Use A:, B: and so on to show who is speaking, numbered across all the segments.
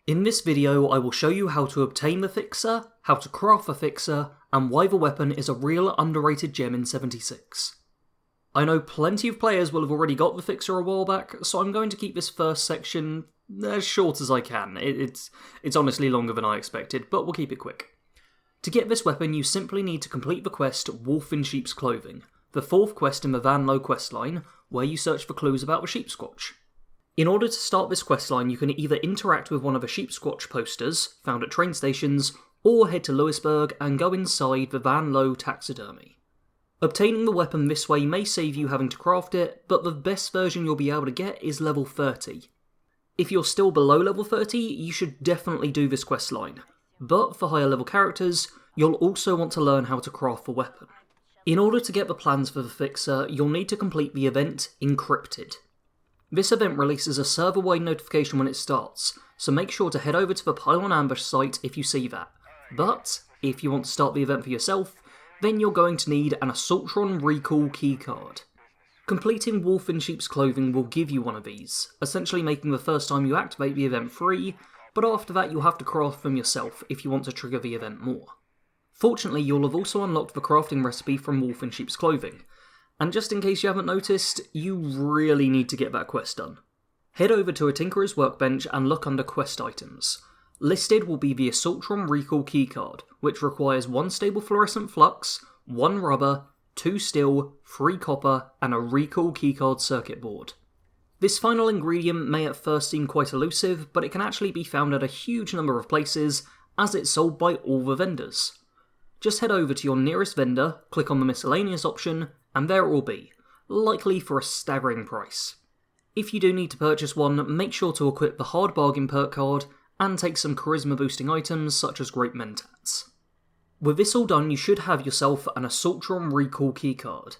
A: In this video, I will show you how to obtain the Fixer, how to craft the Fixer, and why the weapon is a real underrated gem in 76. I know plenty of players will have already got the Fixer a while back, so I'm going to keep this first section as short as I can. It's honestly longer than I expected, but we'll keep it quick. To get this weapon, you simply need to complete the quest Wolf in Sheep's Clothing, the fourth quest in the Van Low questline, where you search for clues about the Sheepsquatch. In order to start this questline, you can either interact with one of the Sheepsquatch posters, found at train stations, or head to Lewisburg and go inside the Van Low taxidermy. Obtaining the weapon this way may save you having to craft it, but the best version you'll be able to get is level 30. If you're still below level 30, you should definitely do this questline, but for higher level characters, you'll also want to learn how to craft the weapon. In order to get the plans for the Fixer, you'll need to complete the event Encrypted. This event releases a server-wide notification when it starts, so make sure to head over to the Pylon Ambush site if you see that. But, if you want to start the event for yourself, then you're going to need an Assaultron Recall keycard. Completing Wolf in Sheep's Clothing will give you one of these, essentially making the first time you activate the event free, but after that you'll have to craft them yourself if you want to trigger the event more. Fortunately, you'll have also unlocked the crafting recipe from Wolf in Sheep's Clothing, and just in case you haven't noticed, you really need to get that quest done. Head over to a Tinkerer's Workbench and look under Quest Items. Listed will be the Assaultron Recall keycard, which requires 1 stable fluorescent flux, 1 rubber, 2 steel, 3 copper, and a Recall keycard circuit board. This final ingredient may at first seem quite elusive, but it can actually be found at a huge number of places, as it's sold by all the vendors. Just head over to your nearest vendor, click on the miscellaneous option, and there it will be, likely for a staggering price. If you do need to purchase one, make sure to equip the Hard Bargain perk card, and take some charisma boosting items such as Great Mentats. With this all done, you should have yourself an Assaultron Recall keycard.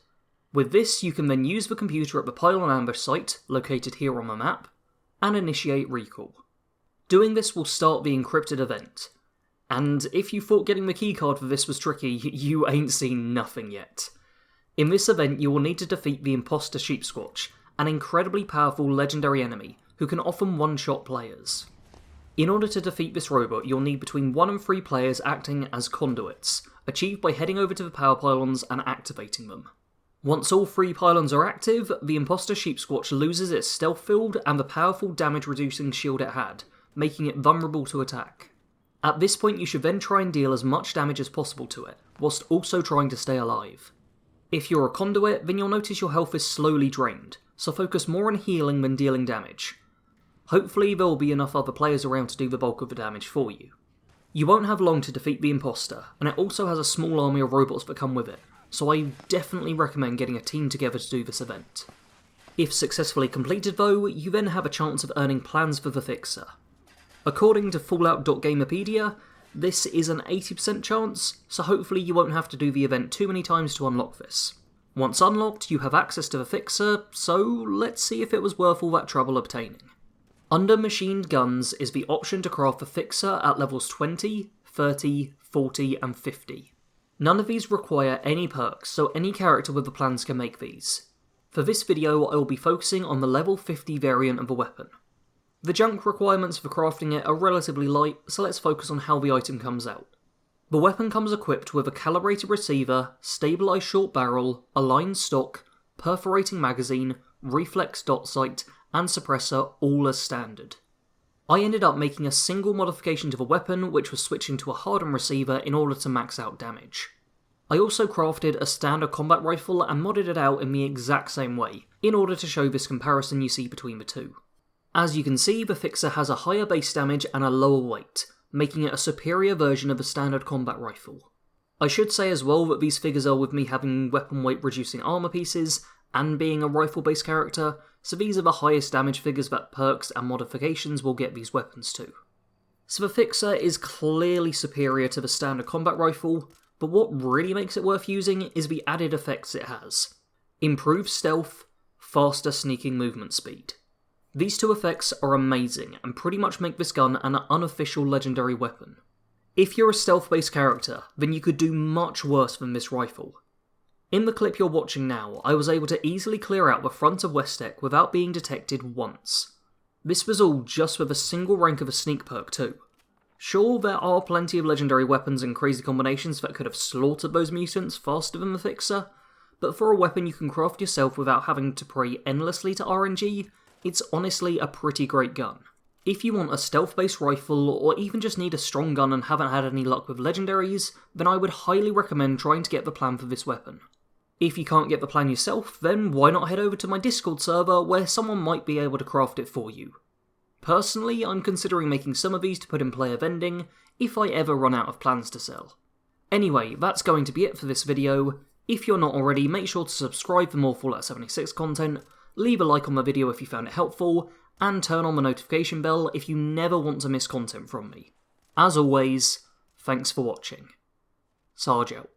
A: With this, you can then use the computer at the Pylon Ambush site, located here on the map, and initiate recall. Doing this will start the encrypted event. And if you thought getting the keycard for this was tricky, you ain't seen nothing yet. In this event, you will need to defeat the Imposter Sheepsquatch, an incredibly powerful legendary enemy who can often one-shot players. In order to defeat this robot, you'll need between 1 and 3 players acting as conduits, achieved by heading over to the power pylons and activating them. Once all 3 pylons are active, the Imposter Sheepsquatch loses its stealth field and the powerful damage-reducing shield it had, making it vulnerable to attack. At this point, you should then try and deal as much damage as possible to it, whilst also trying to stay alive. If you're a conduit, then you'll notice your health is slowly drained, so focus more on healing than dealing damage. Hopefully there will be enough other players around to do the bulk of the damage for you. You won't have long to defeat the imposter, and it also has a small army of robots that come with it, so I definitely recommend getting a team together to do this event. If successfully completed though, you then have a chance of earning plans for the Fixer. According to Fallout.Gamerpedia, this is an 80% chance, so hopefully you won't have to do the event too many times to unlock this. Once unlocked, you have access to the Fixer, so let's see if it was worth all that trouble obtaining. Under machined guns is the option to craft the Fixer at levels 20, 30, 40 and 50. None of these require any perks, so any character with the plans can make these. For this video, I will be focusing on the level 50 variant of the weapon. The junk requirements for crafting it are relatively light, so let's focus on how the item comes out. The weapon comes equipped with a calibrated receiver, stabilised short barrel, aligned stock, perforating magazine, reflex dot sight, and suppressor all as standard. I ended up making a single modification to the weapon, which was switching to a hardened receiver in order to max out damage. I also crafted a standard combat rifle and modded it out in the exact same way, in order to show this comparison you see between the two. As you can see, the Fixer has a higher base damage and a lower weight, making it a superior version of a standard combat rifle. I should say as well that these figures are with me having weapon weight reducing armour pieces, and being a rifle-based character, so these are the highest damage figures that perks and modifications will get these weapons to. So the Fixer is clearly superior to the standard combat rifle, but what really makes it worth using is the added effects it has. Improved stealth, faster sneaking movement speed. These two effects are amazing and pretty much make this gun an unofficial legendary weapon. If you're a stealth-based character, then you could do much worse than this rifle. In the clip you're watching now, I was able to easily clear out the front of Westec without being detected once. This was all just with a single rank of a sneak perk too. Sure, there are plenty of legendary weapons and crazy combinations that could have slaughtered those mutants faster than the Fixer, but for a weapon you can craft yourself without having to pray endlessly to RNG, it's honestly a pretty great gun. If you want a stealth-based rifle, or even just need a strong gun and haven't had any luck with legendaries, then I would highly recommend trying to get the plan for this weapon. If you can't get the plan yourself, then why not head over to my Discord server where someone might be able to craft it for you. Personally, I'm considering making some of these to put in player vending, if I ever run out of plans to sell. Anyway, that's going to be it for this video. If you're not already, make sure to subscribe for more Fallout 76 content, leave a like on the video if you found it helpful, and turn on the notification bell if you never want to miss content from me. As always, thanks for watching. Sarge out.